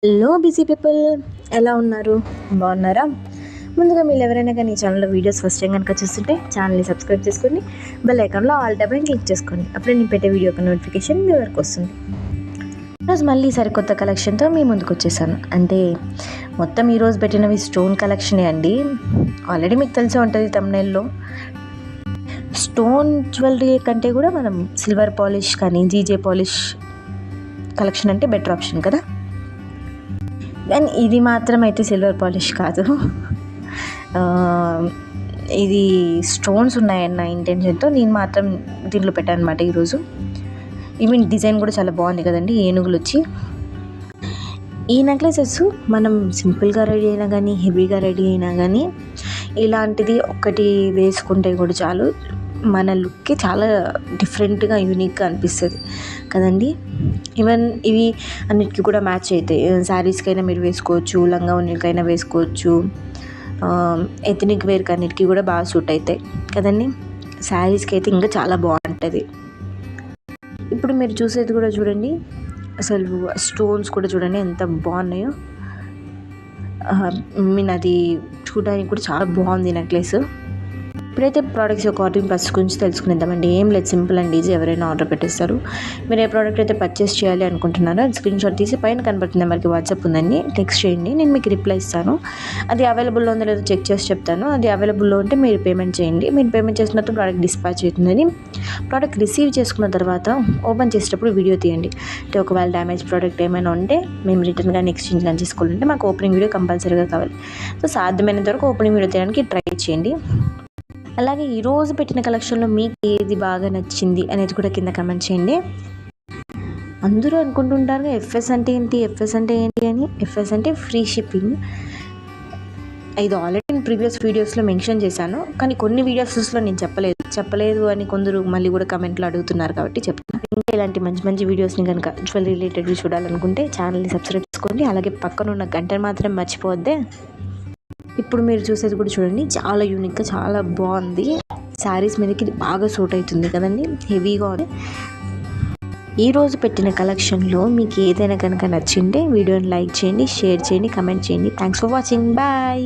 Hello busy people, ఎలా ఉన్నారు? బాగున్నారా? ముందుగా మీరు ఎవరైనా కానీ ఈ ఛానల్లో వీడియోస్ ఫస్ట్ టైం కనుక చూస్తుంటే ఛానల్ని సబ్స్క్రైబ్ చేసుకొని బెల్ ఐకాన్లో ఆల్ ట్యాబ్ అని క్లిక్ చేసుకోండి. అప్పుడే నేను పెట్టే వీడియో ఒక నోటిఫికేషన్ మీ వరకు వస్తుంది. ఈరోజు మళ్ళీ సరికొత్త కలెక్షన్తో మీ ముందుకు వచ్చేసాను. అంటే మొత్తం ఈరోజు పెట్టినవి స్టోన్ కలెక్షనే అండి. ఆల్రెడీ మీకు తెలిసే ఉంటుంది తమ్నైల్లో. స్టోన్ జ్యువెలరీ కంటే కూడా మనం సిల్వర్ పాలిష్ కానీ జీజే పాలిష్ కలెక్షన్ అంటే బెటర్ ఆప్షన్ కదా. అండ్ ఇది మాత్రం అయితే సిల్వర్ పాలిష్ కాదు, ఇది స్టోన్స్ ఉన్నాయన్న ఇంటెన్షన్తో నేను మాత్రం దీంట్లో పెట్టాను అనమాట ఈరోజు. ఈవెన్ డిజైన్ కూడా చాలా బాగుంది కదండి, ఏనుగులు వచ్చి. ఈ నెక్లెసెస్ మనం సింపుల్గా రెడీ అయినా కానీ హెవీగా రెడీ అయినా కానీ ఇలాంటిది ఒక్కటి వేసుకుంటే కూడా చాలు, మన లుక్కి చాలా డిఫరెంట్గా యూనిక్గా అనిపిస్తుంది కదండి. ఈవెన్ ఇవి అన్నిటికీ కూడా మ్యాచ్ అవుతాయి. శారీస్కైనా మీరు వేసుకోవచ్చు, లంగా ఉన్నకైనా వేసుకోవచ్చు, ఎథనిక్ వేర్కి అన్నిటికీ కూడా బాగా సూట్ అవుతాయి కదండి. శారీస్కి అయితే ఇంకా చాలా బాగుంటుంది. ఇప్పుడు మీరు చూసేది కూడా చూడండి, అసలు స్టోన్స్ కూడా చూడండి ఎంత బాగున్నాయో. మీన్ అది చూడడానికి కూడా చాలా బాగుంది నెక్లెస్. ఇప్పుడైతే ప్రోడక్ట్స్ యొక్క ఆర్డరింగ్ ప్రాసెస్ గురించి తెలుసుకునేద్దామండి. ఏం లేదు, సింపుల్ అండ్ ఈజీ. ఎవరైనా ఆర్డర్ పెట్టేస్తారు. మీరు ఏ ప్రోడక్ట్ అయితే పర్చేస్ చేయాలి అనుకుంటున్నారో అది స్క్రీన్ షాట్ తీసి పైన కనబడుతున్న నెంబర్కి వాట్సాప్ ఉందండి, టెక్స్ట్ చేయండి. నేను మీకు రిప్లై ఇస్తాను. అది అవైలబుల్లో ఉందో లేదో చెక్ చేసి చెప్తాను. అది అవైలబుల్లో ఉంటే మీరు పేమెంట్ చేయండి. మీరు పేమెంట్ చేసిన తర్వాత ప్రోడక్ట్ డిస్పాచ్ అవుతుందని. ప్రోడక్ట్ రిసీవ్ చేసుకున్న తర్వాత ఓపెన్ చేసేటప్పుడు వీడియో తీయండి. అంటే ఒకవేళ డ్యామేజ్ ప్రోడక్ట్ ఏమైనా ఉంటే మేము రిటర్న్ కానీ ఎక్స్చేంజ్ కానీ చేసుకోవాలంటే మాకు ఓపెనింగ్ వీడియో కంపల్సరీగా కావాలి. సో సాధ్యమైనంత వరకు ఓపెనింగ్ వీడియో తీయడానికి ట్రై చేయండి. అలాగే ఈరోజు పెట్టిన కలెక్షన్లో మీకు ఏది బాగా నచ్చింది అనేది కూడా కింద కమెంట్ చేయండి. అందరూ అనుకుంటుంటారు ఎఫ్ఎస్ అంటే ఏంటి అని. ఎఫ్ఎస్ అంటే ఫ్రీ షిప్పింగ్. ఇది ఆల్రెడీ నేను ప్రీవియస్ వీడియోస్లో మెన్షన్ చేశాను, కానీ కొన్ని వీడియోస్లో నేను చెప్పలేదు అని కొందరు మళ్ళీ కూడా కమెంట్లో అడుగుతున్నారు కాబట్టి చెప్తాను. ఇంకా ఇలాంటి మంచి మంచి వీడియోస్ని కనుక జ్యువెలరీ రిలేటెడ్వి చూడాలనుకుంటే ఛానల్ని సబ్స్క్రైబ్ చేసుకోండి. అలాగే పక్కన ఉన్న గంటను మాత్రం మర్చిపోవద్దే. ఇప్పుడు మీరు చూసేది కూడా చూడండి, చాలా యూనిక్గా చాలా బాగుంది. శారీస్ మీదకి ఇది బాగా సూట్ అవుతుంది కదండి, హెవీగా ఉంది. ఈరోజు పెట్టిన కలెక్షన్లో మీకు ఏదైనా కనుక నచ్చింటే వీడియోని లైక్ చేయండి, షేర్ చేయండి, కమెంట్ చేయండి. Thanks for watching. బాయ్.